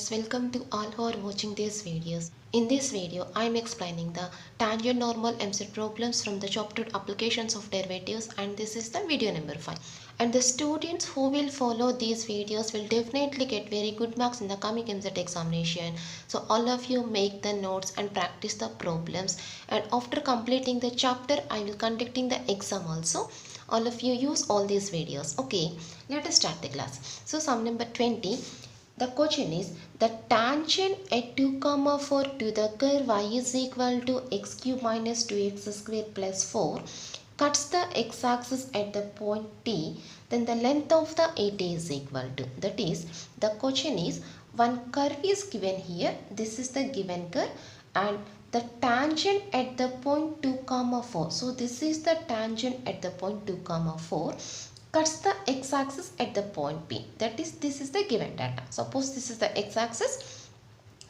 viewers, welcome to all who are watching these videos. In this video, I am explaining the tangent normal MZ problems from the chapter applications of derivatives, and this is the video number 5. And the students who will follow these videos will definitely get very good marks in the coming MZ examination. So all of you make the notes and practice the problems, and after completing the chapter, I will conducting the exam also. All of you use all these videos. Okay, let us start the class. So sum number 20. The question is the tangent at 2 comma 4 to the curve y is equal to x cube minus 2x square plus 4 cuts the x-axis at the point t, then the length of the AT is equal to. That is, the question is one curve is given here. This is the given curve and the tangent at the point 2 comma 4. So this is the tangent at the point 2 comma 4 cuts the x-axis at the point P. That is, this is the given data. Suppose this is the x-axis.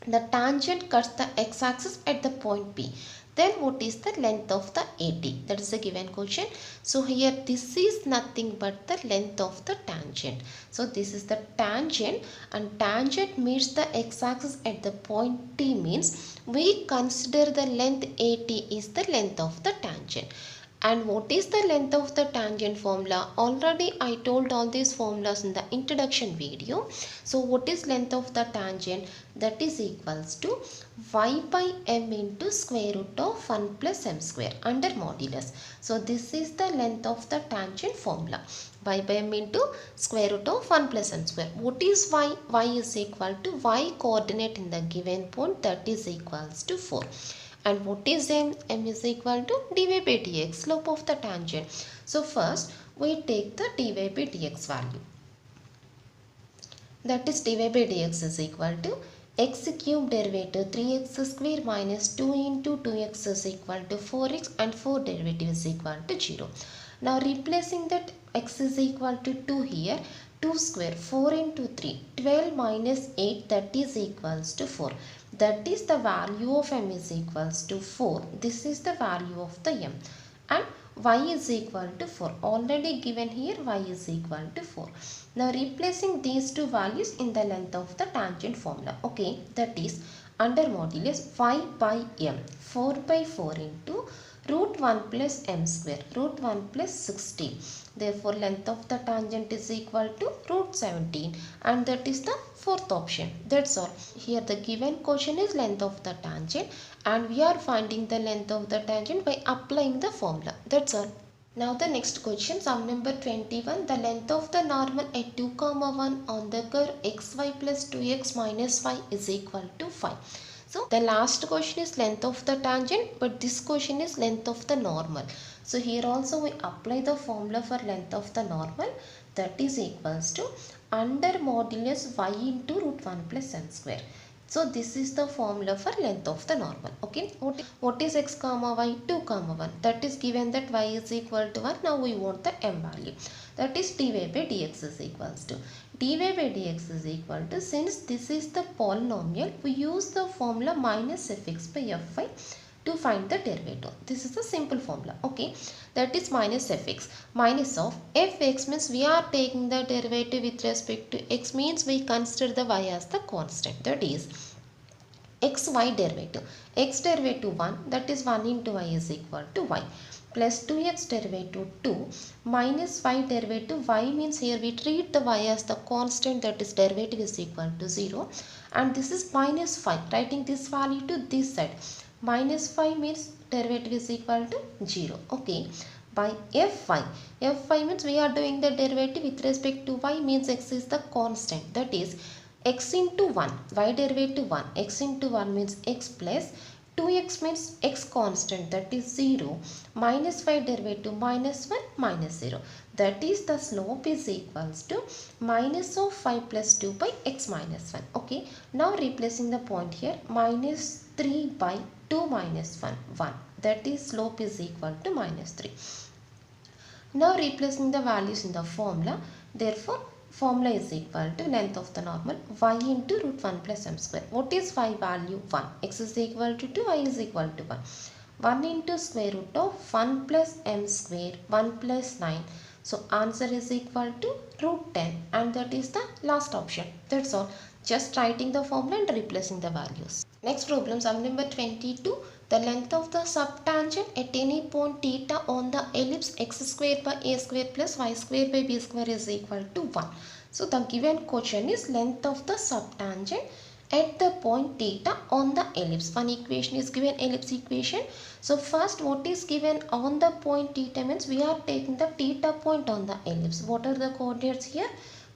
The tangent cuts the x-axis at the point P. Then what is the length of the AT? That is the given question. So here this is nothing but the length of the tangent. So this is the tangent, and tangent meets the x-axis at the point T means we consider the length AT is the length of the tangent. And what is the length of the tangent formula? Already I told all these formulas in the introduction video. So what is length of the tangent? That is equals to y by m into square root of 1 plus m square under modulus. So this is the length of the tangent formula. Y by m into square root of 1 plus m square. What is y? Y is equal to y coordinate in the given point, that is equals to 4. And what is m? M is equal to dy by dx, slope of the tangent. So first we take the dy by dx value. That is dy by dx is equal to x cube derivative 3x square minus 2 into 2x is equal to 4x, and 4 derivative is equal to 0. Now replacing that x is equal to 2 here, 2 square 4 into 3, 12 minus 8, that is equals to 4. That is the value of m is equals to 4. This is the value of the m, and y is equal to 4. Already given here y is equal to 4. Now replacing these two values in the length of the tangent formula. Okay, that is under modulus y by m, 4 by 4 into root 1 plus m square, root 1 plus 16. Therefore length of the tangent is equal to root 17, and that is the fourth option. That's all. Here the given question is length of the tangent, and we are finding the length of the tangent by applying the formula. That's all. Now the next question, sum number 21. The length of the normal at 2 comma 1 on the curve xy plus 2x minus y is equal to 5. So the last question is length of the tangent, but this question is length of the normal. So here also we apply the formula for length of the normal, that is equals to under modulus y into root 1 plus m square. So this is the formula for length of the normal. Okay, what is x comma y? 2 comma 1. That is given that y is equal to 1. Now we want the m value. That is dy by dx is equals to. dy by dx is equal to, since this is the polynomial, we use the formula minus fx by fy to find the derivative. This is a simple formula. Okay, that is minus fx. Minus of fx means we are taking the derivative with respect to x, means we consider the y as the constant. That is xy derivative. X derivative 1, that is 1 into y is equal to y, plus 2x derivative 2 minus y derivative y, means here we treat the y as the constant, that is derivative is equal to 0, and this is minus 5, writing this value to this side. Minus 5 means derivative is equal to 0. Okay, by fy means we are doing the derivative with respect to y, means x is the constant, that is x into 1, y derivative 1, x into 1 means x plus 2x means x constant, that is 0, minus y derivative minus 1 minus 0, that is the slope is equals to minus of 5 plus 2 by x minus 1. Okay, now replacing the point here, minus 3 by 2 minus 1, that is slope is equal to minus 3. Now replacing the values in the formula, therefore formula is equal to length of the normal y into root 1 plus m square. What is y value? 1. X is equal to 2, y is equal to 1. 1 into square root of 1 plus m square, 1 plus 9. So answer is equal to root 10, and that is the last option. That's all. Just writing the formula and replacing the values. Next problem, sum number 22. The length of the subtangent at any point theta on the ellipse x square by a square plus y square by b square is equal to 1. So the given question is length of the subtangent at the point theta on the ellipse. One equation is given, ellipse equation. So first, what is given on the point theta means we are taking the theta point on the ellipse. What are the coordinates here?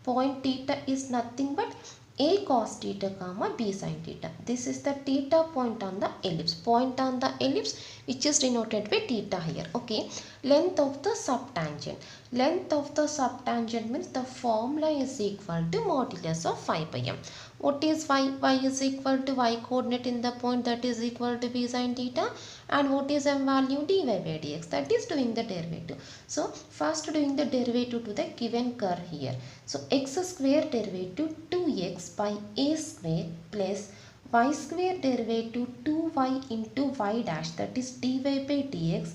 Point theta is nothing but a cos theta comma b sin theta. This is the theta point on the ellipse. Point on the ellipse which is denoted by theta here. Okay. Length of the subtangent. Length of the subtangent means the formula is equal to modulus of phi by m. What is y? Y is equal to y coordinate in the point, that is equal to b sin theta, and what is m value? Dy by dx, that is doing the derivative. So first doing the derivative to the given curve here. So x square derivative 2x by a square plus y square derivative 2y into y dash, that is dy by dx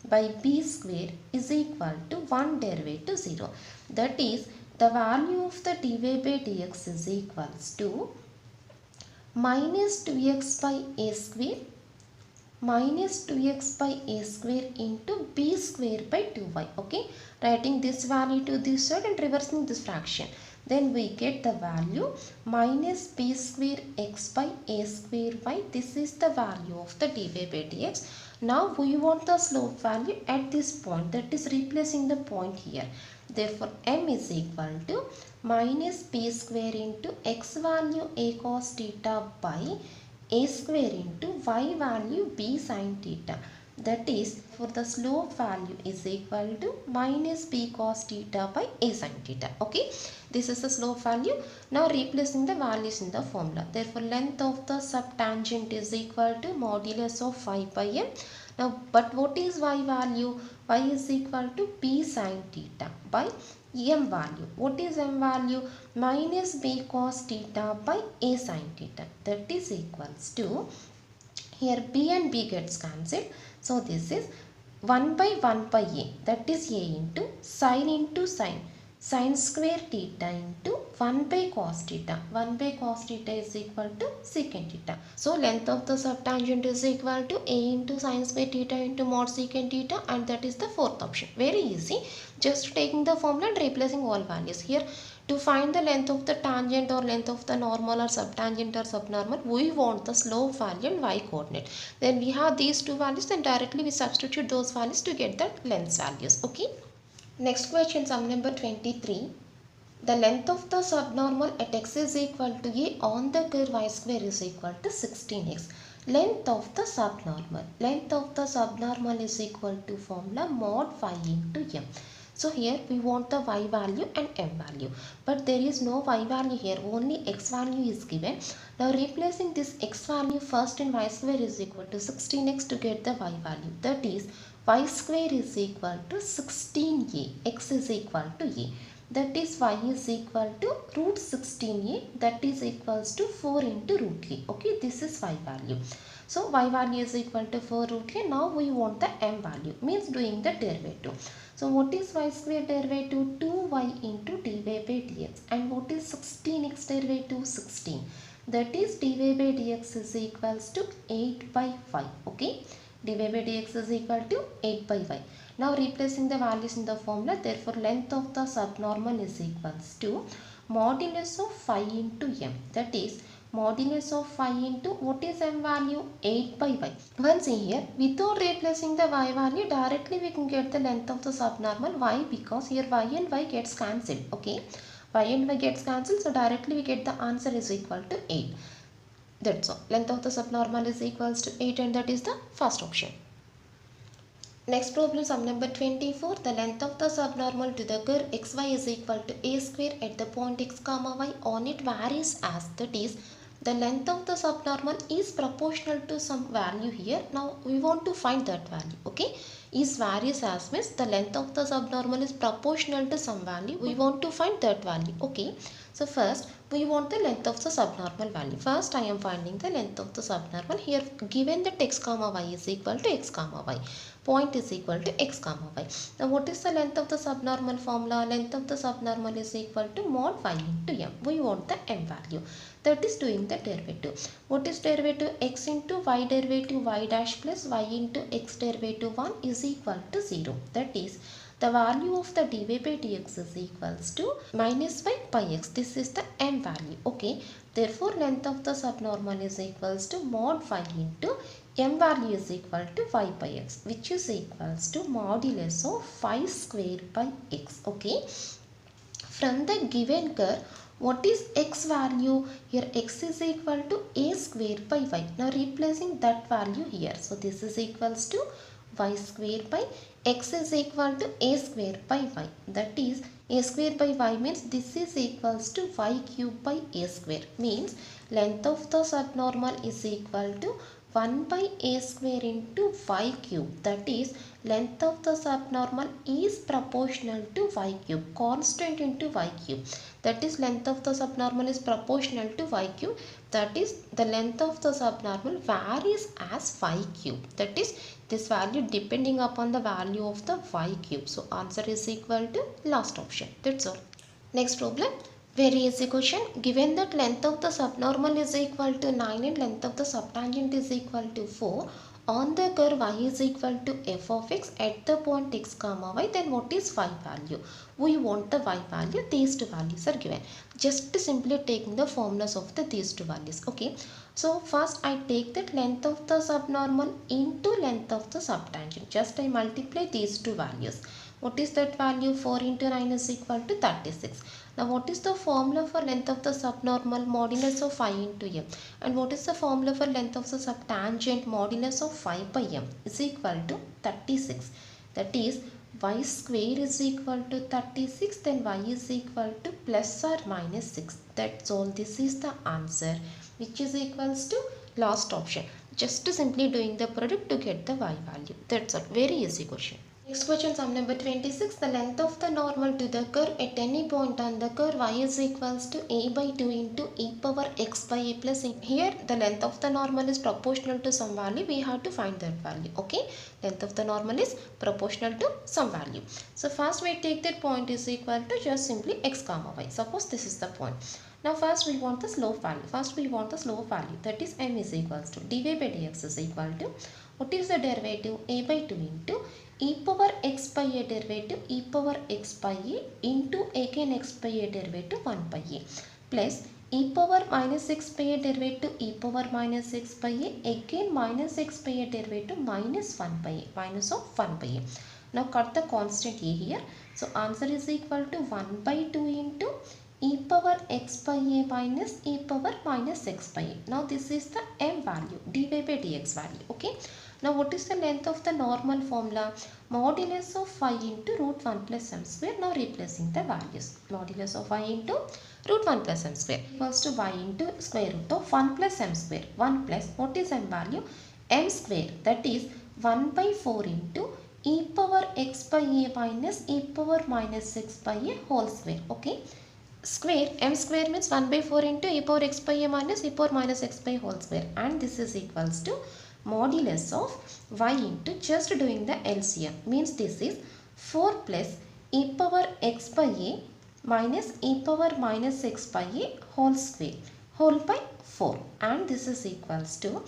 by b square is equal to 1 derivative 0. That is the value of the dy by dx is equals to minus 2x by a square minus 2x by a square into b square by 2y. Okay, writing this value to this side and reversing this fraction. Then we get the value minus b square x by a square y. This is the value of the dy by dx. Now we want the slope value at this point, that is replacing the point here. Therefore m is equal to minus b square into x value a cos theta by a square into y value b sin theta. That is, for the slope value is equal to minus b cos theta by a sin theta. Okay, this is the slope value. Now replacing the values in the formula. Therefore length of the subtangent is equal to modulus of phi by m. Now but what is y value? Y is equal to b sin theta by m value. What is m value? Minus b cos theta by a sin theta. That is equals to, here b and b gets cancelled. So this is 1 by 1 by a, that is a into sin square theta into 1 by cos theta. 1 by cos theta is equal to secant theta. So length of the subtangent is equal to a into sin square theta into mod secant theta, and that is the fourth option. Very easy. Just taking the formula and replacing all values. Here to find the length of the tangent or length of the normal or subtangent or subnormal, we want the slope value and y coordinate. Then we have these two values, and directly we substitute those values to get the length values. Okay. Next question, sum number 23. The length of the subnormal at x is equal to a on the curve y square is equal to 16x. Length of the subnormal. Length of the subnormal is equal to formula mod phi into m. So here we want the y value and m value, but there is no y value here, only x value is given. Now replacing this x value first in y square is equal to 16x to get the y value, that is y square is equal to 16a, x is equal to a, that is y is equal to root 16a, that is equals to 4 into root a. Okay, this is y value. So y value is equal to 4 root a. Now we want the m value, means doing the derivative. So what is y square derivative? 2y into dy by dx. And what is 16x derivative? 16. That is dy by dx is equals to 8 by 5. Okay, dy by dx is equal to 8 by y. Now replacing the values in the formula, therefore length of the subnormal is equals to modulus of phi into m. That is modulus of phi into, what is m value? 8 by y. Once here, without replacing the y value, directly we can get the length of the subnormal. Why? Because here y and y gets cancelled. Okay, y and y gets cancelled, so directly we get the answer is equal to 8. That's all. Length of the subnormal is equals to 8, and that is the first option. Next problem, sum number 24. The length of the subnormal to the curve xy is equal to a square at the point x comma y on it varies as, that is the length of the subnormal is proportional to some value here. Now we want to find that value. Okay, is varies as means the length of the subnormal is proportional to some value. We want to find that value. Okay, So first we want the length of the subnormal value. First I am finding the length of the subnormal. Here given that x comma y is equal to x comma y. Point is equal to x comma y. Now what is the length of the subnormal formula? Length of the subnormal is equal to mod y into m. We want the m value. That is doing the derivative. What is derivative? X into y derivative y dash plus y into x derivative 1 is equal to 0. That is the value of the dy by dx is equals to minus y by x. This is the m value. Okay. Therefore, length of the subnormal is equals to mod y into m value is equal to y by x, which is equals to modulus of 5 square by x. Okay. From the given curve, what is x value? Here x is equal to a square by y. Now replacing that value here. So this is equals to y square by x is equal to a square by y. That is a square by y means this is equals to y cube by a square. Means length of the subnormal is equal to 1 by a square into y cube. That is length of the subnormal is proportional to y cube. Constant into y cube. That is length of the subnormal is proportional to y cube. That is the length of the subnormal varies as y cube. That is this value depending upon the value of the y cube. So answer is equal to last option. That's all. Next problem. Very easy question. Given that length of the subnormal is equal to 9 and length of the subtangent is equal to 4, on the curve y is equal to f of x at the point x comma y, then what is y value? We want the y value. These two values are given. Just simply taking the formulas of these two values. Okay. So first I take that length of the subnormal into length of the subtangent. Just I multiply these two values. What is that value? 4 into 9 is equal to 36. Now what is the formula for length of the subnormal? Modulus of phi into m. And what is the formula for length of the subtangent? Modulus of phi by m is equal to 36. That is y square is equal to 36, then y is equal to plus or minus 6. That's all. This is the answer, which is equals to last option. Just simply doing the product to get the y value. That's all. Very easy question. Next question, sum number 26. The length of the normal to the curve at any point on the curve y is equals to a by 2 into e power x by a plus a. Here the length of the normal is proportional to some value. We have to find that value. Okay. Length of the normal is proportional to some value. So first we take that point is equal to just simply x comma y. Suppose this is the point. Now first we want the slope value. That is m is equals to dy by dx is equal to, what is the derivative? A by 2 into e power x by a derivative e power x by a into again x by a derivative 1 by a plus e power minus x by a derivative e power minus x by a again minus x by a derivative minus 1 by a, minus of 1 by a. Now cut the constant a here. So answer is equal to 1 by 2 into e power x by a minus e power minus x by a. Now this is the m value, dy by dx value. Okay. Now what is the length of the normal formula? Modulus of phi into root 1 plus m square. Now replacing the values. Modulus of phi into root 1 plus m square equals to y into square root of 1 plus m square. 1 plus, what is m value? M square, that is 1 by 4 into e power x by a minus e power minus 6 by a whole square. Okay. Square, m square means 1 by 4 into e power x by a minus e power minus x by whole square, and this is equals to modulus of y into, just doing the LCM, means this is 4 plus e power x by a minus e power minus x by a whole square whole by 4, and this is equals to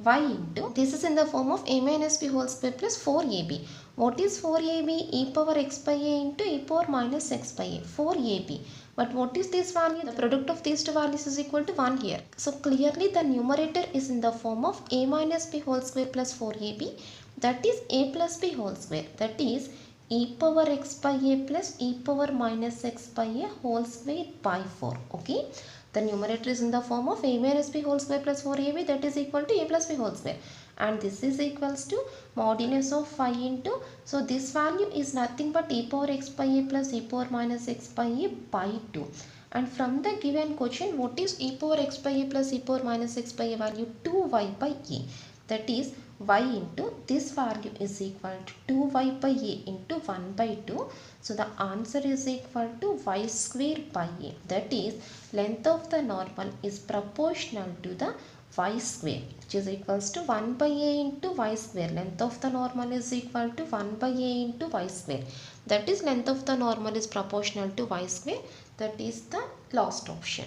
y into, this is in the form of a minus b whole square plus 4ab. What is 4ab? E power x by a into e power minus x by a, 4ab. But what is this value? The product of these two values is equal to 1 here. So clearly the numerator is in the form of a minus b whole square plus 4ab. That is a plus b whole square. That is e power x by a plus e power minus x by a whole square by 4. Okay. The numerator is in the form of a minus b whole square plus 4ab, that is equal to a plus b whole square. And this is equals to modulus of phi into, so this value is nothing but e power x by a plus e power minus x by a by 2. And from the given question, what is e power x by a plus e power minus x by a value? 2y by a. That is y into this value is equal to 2y by a into 1 by 2. So the answer is equal to y square by a. That is, length of the normal is proportional to the y square, which is equals to 1 by a into y square. Length of the normal is equal to 1 by a into y square. That is, length of the normal is proportional to y square. That is the last option.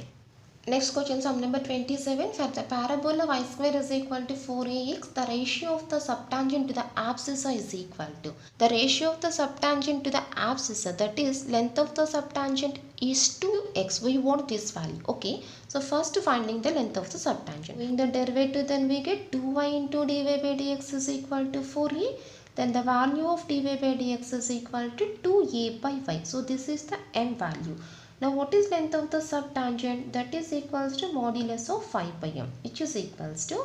Next question, sum number 27. For the parabola y square is equal to 4ax, the ratio of the subtangent to the abscissa is equal to. The ratio of the subtangent to the abscissa, that is, length of the subtangent is 2x. We want this value. Okay. So first finding the length of the subtangent. Doing the derivative, then we get 2y into dy by dx is equal to 4a. Then the value of dy by dx is equal to 2a by y. So this is the m value. Now what is length of the subtangent? That is equals to modulus of 5 by m, which is equals to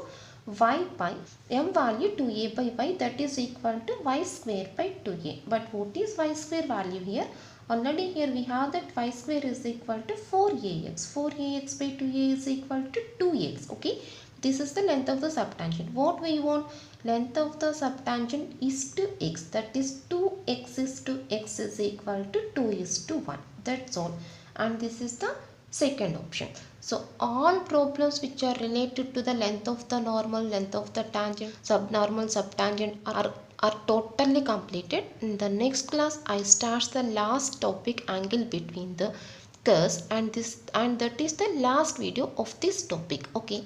y by m value 2a by y, that is equal to y square by 2a. But what is y square value here? Already here we have that y square is equal to 4ax. 4ax by 2a is equal to 2x. Okay. This is the length of the subtangent. What we want? Length of the subtangent is to x. That is 2x is to x is equal to 2 is to 1. That's all. And this is the second option. So all problems which are related to the length of the normal, length of the tangent, subnormal, subtangent are totally completed. In the next class I start the last topic, angle between the curves, and that is the last video of this topic. Okay.